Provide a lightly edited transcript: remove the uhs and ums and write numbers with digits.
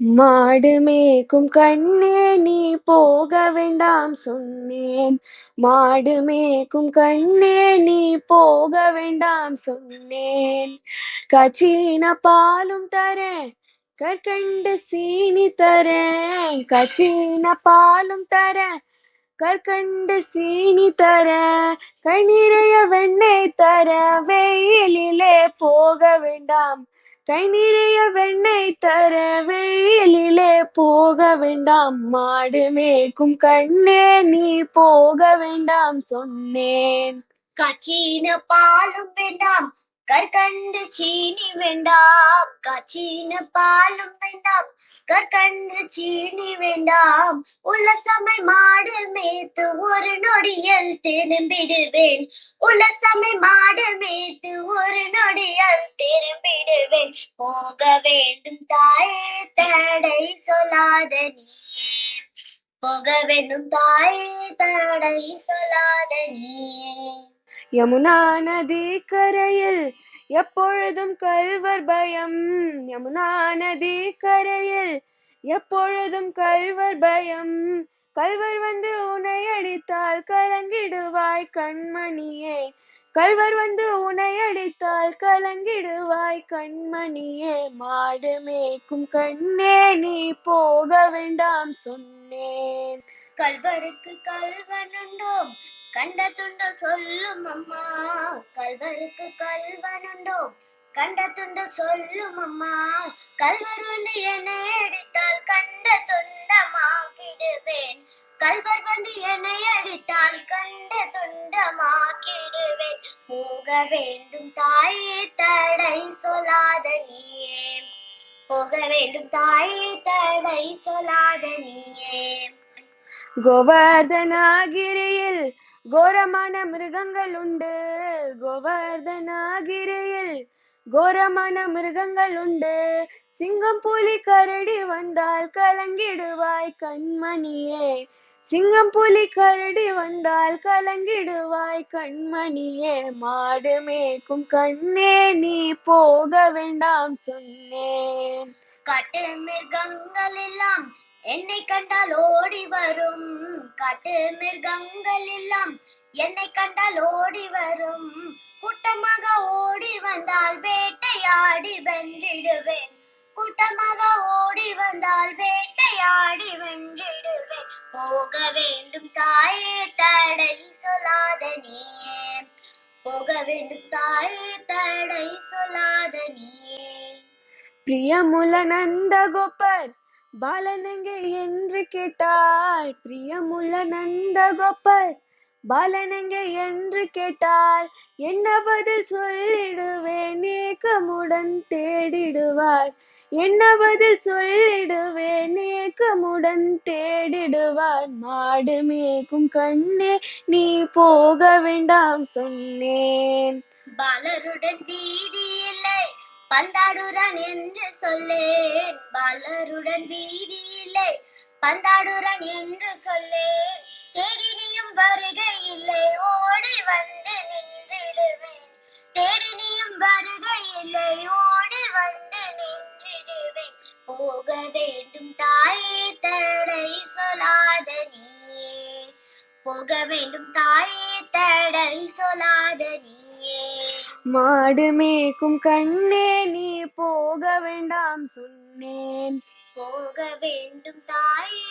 மாடு மேய்க்கும் கண்ணே நீ போக வேண்டாம் சொன்னேன். மாடு மேய்க்கும் கண்ணே நீ போக வேண்டாம் சொன்னேன். காய்ச்சின பாலும் தரேன், கற்கண்டு சீனி தரேன். காய்ச்சின பாலும் தரேன், கற்கண்டு சீனி தர, கை நிறைய வெண்ணெய் தர. வெயிலிலே போக வேண்டாம், கை நிறைய வெண்ணெய் தர. வெயிலிலே போக வேண்டாம். மாடு மேய்க்கும் கண்ணே நீ போக வேண்டாம் சொன்னேன். காய்ச்சின பாலும் வேண்டாம், கற்கண்டு சீனி வேண்டாம். காய்ச்சின பாலும் வேண்டாம், கற்கண்டு சீனி வேண்டாம். உலசமை மாடு மேய்த்து ஒரு நொடியில் திரும்பிடுவேன். உலசமை மாடு மேய்த்து ஒரு நொடியில் திரும்பிடுவேன். போக வேண்டும் தாயே, தடை சொல்லாத நீயே. போக வேண்டும் தாயே, தடை சொல்லாத நீயே. யமுனா நதி கரையில் எப்பொழுதும் கள்வர் பயம். யமுனா நதி கரையில் எப்பொழுதும் கள்வர் பயம். கள்வர் வந்து உன்னை அடித்தால் கலங்கிடுவாய் கண்மணியே. கள்வர் வந்து உன்னை அடித்தால் கலங்கிடுவாய் கண்மணியே. மாடு மேய்க்கும் கண்ணே நீ போக வேண்டாம் சொன்னேன். கள்வருக்கு கள்வனுண்டோ, கண்ட துண்டு சொல்லும் அம்மா. கள்வருக்கு கள்வனுண்டோ, கண்ட துண்டு சொல்லும் அம்மா. கள்வர் வந்து என்னை அடித்தால் கண்ட துண்டமாக்கிடுவேன். கள்வர் வந்து என்னை அடித்தால் கண்ட துண்டமாக்கிடுவேன். போக வேண்டும் தாயே, தடை சொல்லாத நீயே. போக வேண்டும் தாயே, தடை சொல்லாத நீயே. கோவர்தனகிரியில் கோரமான மிருகங்கள் உண்டு. கோவர்தனகிரியில் கோரமான மிருகங்கள் உண்டு. சிங்கம் புலி கரடி வந்தால் கலங்கிடுவாய் கண்மணியே. சிங்கம் புலி கரடி வந்தால் கலங்கிடுவாய் கண்மணியே. மாடு மேய்க்கும் கண்ணே நீ போக வேண்டாம் சொன்னேன். காட்டு மிருகங்கள் எல்லாம் என்னை கண்டால் ஓடி வரும். காட்டு மிருகங்கள் எல்லாம் என்னை கண்டால் ஓடி வரும். கூட்டமாக ஓடி வந்தால் வேட்டையாடி வென்றிடுவேன். கூட்டமாக ஓடி வந்தால் வேட்டையாடி வென்றிடுவேன். போக வேண்டும் தாயே, தடை சொல்லாத நீயே. போக வேண்டும் தாயே, தடை சொல்லாத நீயே. பிரியமுள்ள நந்தகோபர் பாலனெங்கே என்று கேட்டால். பிரியமுள்ள நந்தகோபர் பாலனெங்கே என்று கேட்டால் என்ன பதில் சொல்லிடுவேன். ஏக்கமுடன் தேடிடுவார். என்ன பதில் சொல்லிடுவேன். ஏக்கமுடன் தேடிடுவார். மாடு மேய்க்கும் கண்ணே நீ போக வேண்டாம் சொன்னேன். பாலருடன் வீதி இல்லை, பந்தாடுறான் என்று சொல்லேன். பாலருடன் வீதி இல்லை, பந்தாடுறான் என்று சொல்லேன். தேடி நீயும் வருகை இல்லை, ஓடி வந்து நின்றிடுவேன். தேடி நீயும் வருகை இல்லை, ஓடி வந்து நின்றிடுவேன். போக வேண்டும் தாயே, தடை சொல்லாத நீயே. போக வேண்டும் தாயே, தடை சொல்லாத நீயே. மாடு மேய்க்கும் கண்ணே நீ போக வேண்டாம் சொன்னேன். போக வேண்டும் தாயே,